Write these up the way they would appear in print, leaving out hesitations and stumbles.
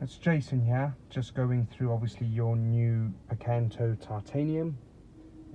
It's Jason here, just going through obviously your new Picanto Titanium,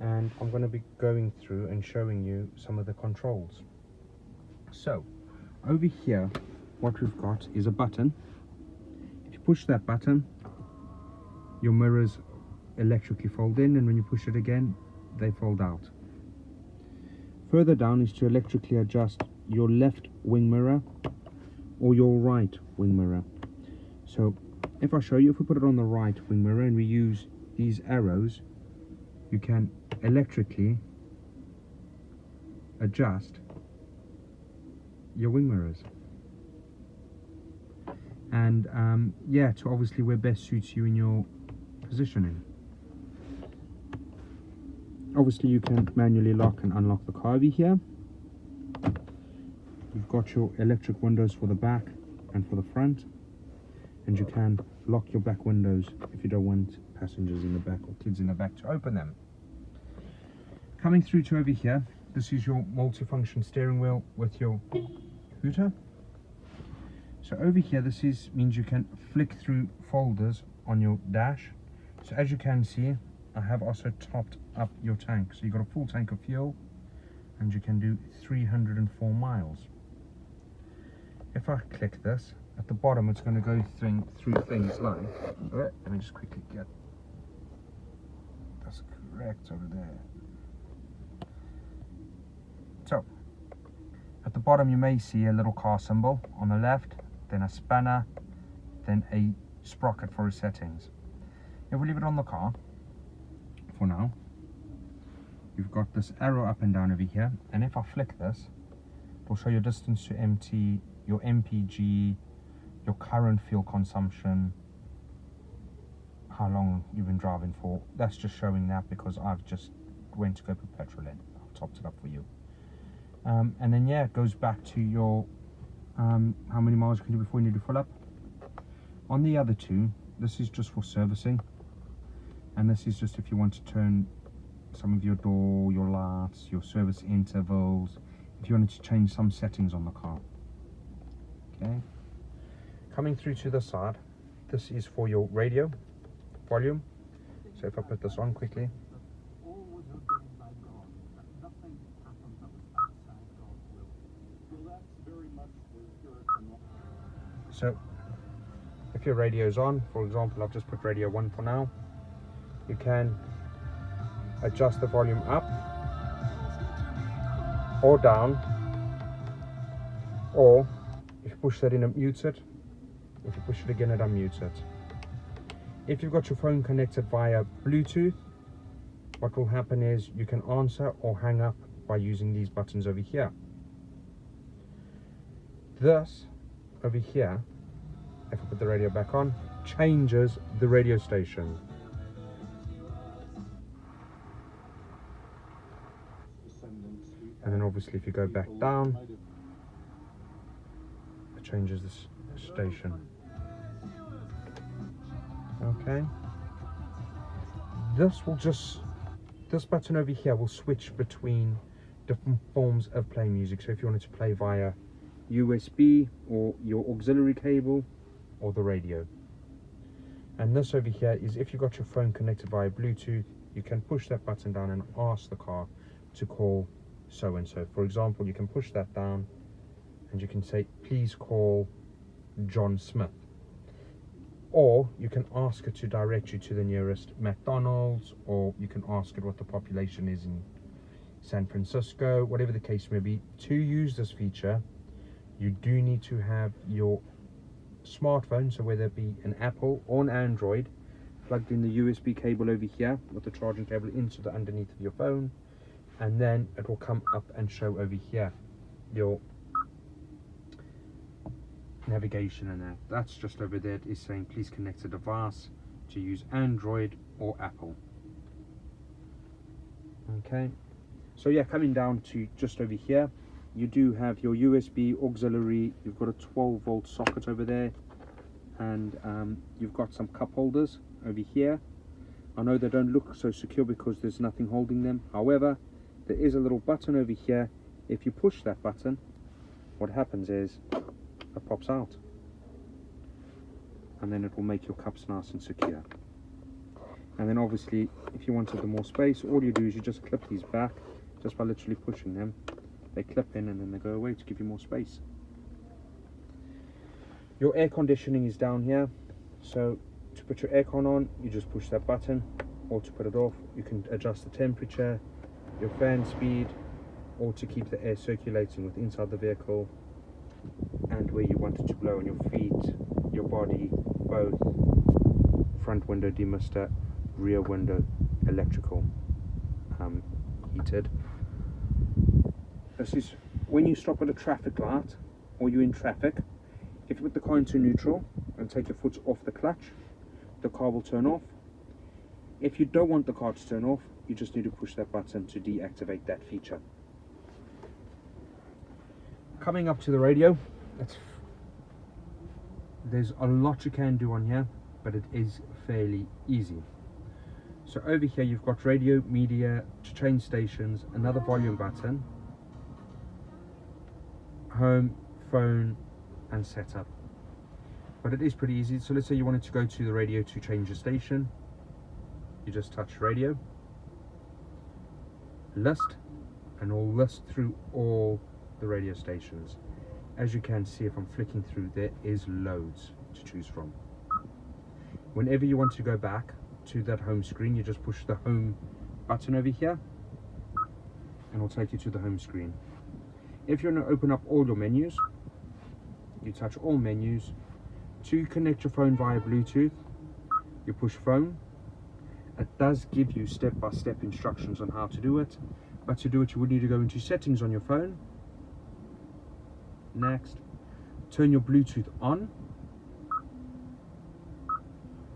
and I'm going to be going through and showing you some of the controls. So over here what we've got is a button. If you push that button, your mirrors electrically fold in, and when you push it again they fold out. Further down is to electrically adjust your left wing mirror or your right wing mirror. So if I show you, if we put it on the right wing mirror and we use these arrows, you can electrically adjust your wing mirrors. And yeah, to obviously where best suits you in your positioning. Obviously you can manually lock and unlock the car over here. You've got your electric windows for the back and for the front, and you can lock your back windows if you don't want passengers in the back or kids in the back to open them. Coming through to over here, this is your multifunction steering wheel with your hooter. So over here, this means you can flick through folders on your dash. So as you can see, I have also topped up your tank. So you've got a full tank of fuel and you can do 304 miles. If I click this, at the bottom it's going to go through things like, let me just quickly get that's correct over there. So at the bottom you may see a little car symbol on the left, then a spanner, then a sprocket for settings. If we leave it on the car for now, you've got this arrow up and down over here, and if I flick this, it will show your distance to empty, your MPG, your current fuel consumption, how long you've been driving for. That's just showing that because I've just went to go put petrol in. I've topped it up for you. And then yeah, it goes back to your how many miles you can do before you need to fill up. On the other two, this is just for servicing, and this is just if you want to turn some of your door, your lights, your service intervals, if you wanted to change some settings on the car. Okay, coming through to the side, this is for your radio volume. So if I put this on quickly, so if your radio is on, for example, I've just put radio 1 for now, you can adjust the volume up or down, or if you push that in, it mutes it. If you push it again, it unmutes it. If you've got your phone connected via Bluetooth, what will happen is you can answer or hang up by using these buttons over here. This over here, if I put the radio back on, changes the radio station. And then obviously if you go back down, it changes this station. Okay, this button over here will switch between different forms of playing music. So if you wanted to play via USB or your auxiliary cable or the radio. And this over here is if you've got your phone connected via Bluetooth, you can push that button down and ask the car to call so and so. For example, you can push that down and you can say, please call John Smith, or you can ask it to direct you to the nearest McDonald's, or you can ask it what the population is in San Francisco, whatever the case may be. To use this feature, you do need to have your smartphone, so whether it be an Apple or an Android, plugged in the USB cable over here with the charging cable into the underneath of your phone, and then it will come up and show over here your navigation, and that's just over there. It is saying please connect a device to use Android or Apple. Okay, so yeah, coming down to just over here, you do have your USB auxiliary. You've got a 12-volt socket over there, and you've got some cup holders over here. I know they don't look so secure because there's nothing holding them. However, there is a little button over here. If you push that button, what happens is it pops out. and then it will make your cups nice and secure. And then obviously, if you wanted the more space, all you do is you just clip these back, just by literally pushing them. They clip in and then they go away to give you more space. Your air conditioning is down here, so to put your aircon on, you just push that button, or to put it off, you can adjust the temperature, your fan speed, or to keep the air circulating with inside the vehicle, and where you want it to blow on your feet, your body, both. Front window demister, rear window electrical heated. This is when you stop at a traffic light or you're in traffic. If you put the car into neutral and take your foot off the clutch, the car will turn off. If you don't want the car to turn off, you just need to push that button to deactivate that feature. Coming up to the radio, there's a lot you can do on here, but it is fairly easy. So over here you've got radio, media, to change stations, another volume button, home, phone, and setup. But it is pretty easy. So let's say you wanted to go to the radio to change your station. You just touch radio, list, and it'll list through all the radio stations. As you can see, if I'm flicking through, there is loads to choose from. Whenever you want to go back to that home screen, you just push the home button over here and it'll take you to the home screen. If you want to open up all your menus, you touch all menus. To connect your phone via Bluetooth, you push phone. It does give you step-by-step instructions on how to do it, but to do it you would need to go into settings on your phone. Next, turn your Bluetooth on.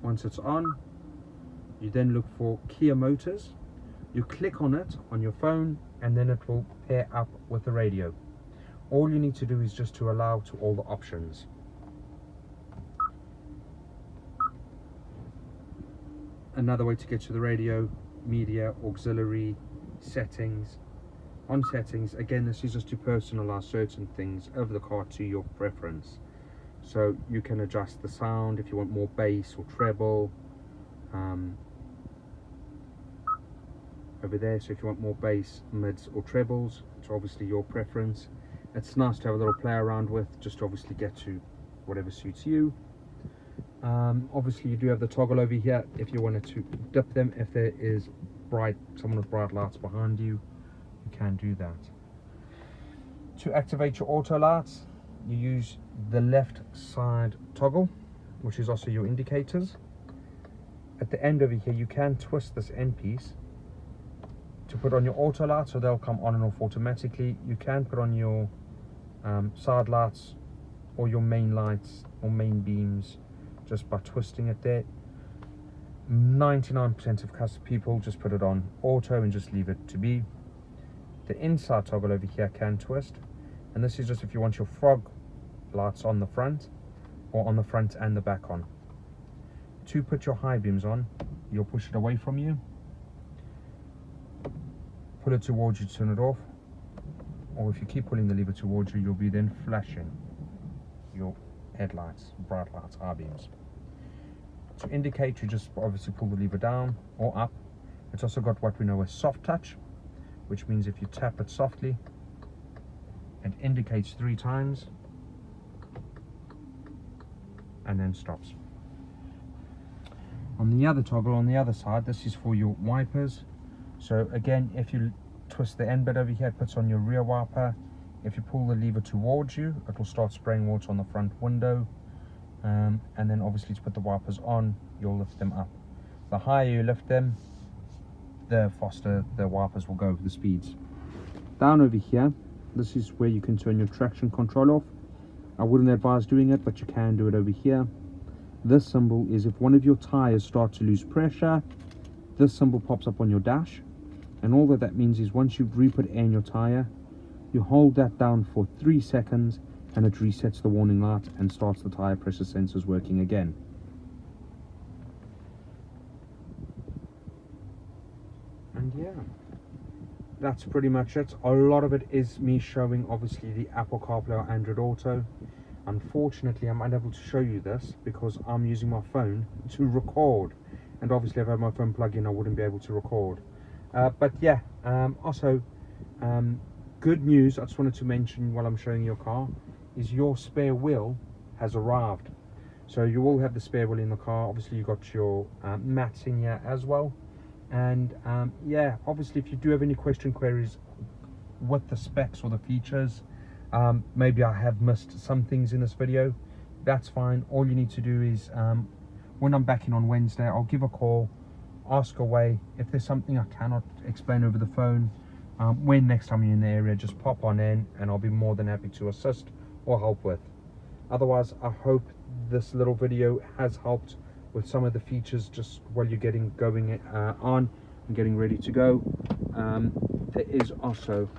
Once it's on, you then look for Kia Motors. You click on it on your phone and then it will pair up with the radio. All you need to do is just to allow to all the options. Another way to get to the radio, media, auxiliary, settings. On settings, again, this is just to personalize certain things over the car to your preference. So you can adjust the sound if you want more bass or treble. Over there, so if you want more bass, mids or trebles, it's obviously your preference. It's nice to have a little play around with, just to obviously get to whatever suits you. Obviously you do have the toggle over here if you wanted to dip them. If there is someone with bright lights behind you, you can do that. To activate your auto lights, you use the left side toggle, which is also your indicators. At the end over here, you can twist this end piece to put on your auto lights, so they'll come on and off automatically. You can put on your side lights or your main lights or main beams just by twisting it there. 99% of people just put it on auto and just leave it to be. The inside toggle over here can twist, and this is just if you want your fog lights on the front or on the front and the back on. To put your high beams on, you'll push it away from you, pull it towards you to turn it off, or if you keep pulling the lever towards you, you'll be then flashing your headlights, bright lights, high beams. To indicate, you just obviously pull the lever down or up. It's also got what we know as soft touch, which means if you tap it softly, it indicates 3 times and then stops. On the other toggle on the other side, this is for your wipers. So again, if you twist the end bit over here, it puts on your rear wiper. If you pull the lever towards you, it will start spraying water on the front window. And then obviously to put the wipers on, you'll lift them up. The higher you lift them, the faster the wipers will go with the speeds. Down over here, this is where you can turn your traction control off. I wouldn't advise doing it, but you can do it over here. This symbol is if one of your tires start to lose pressure, this symbol pops up on your dash, and all that means is once you've re-put air in your tire, you hold that down for 3 seconds and it resets the warning light and starts the tire pressure sensors working again. And yeah, that's pretty much it. A lot of it is me showing obviously the Apple CarPlay or Android Auto. Unfortunately, I'm unable to show you this because I'm using my phone to record, and obviously if I had my phone plugged in I wouldn't be able to record. But yeah, also good news I just wanted to mention while I'm showing your car is your spare wheel has arrived. So you will have the spare wheel in the car. Obviously you got your mats in here as well, and yeah, obviously if you do have any queries with the specs or the features, maybe I have missed some things in this video, that's fine. All you need to do is when I'm back in on Wednesday, I'll give a call, ask away. If there's something I cannot explain over the phone, when next time you're in the area, just pop on in and I'll be more than happy to assist or help with. Otherwise, I hope this little video has helped with some of the features just while you're getting going on and getting ready to go. There is also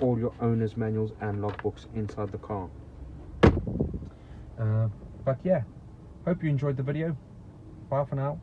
all your owner's manuals and logbooks inside the car. But yeah, hope you enjoyed the video. Bye for now.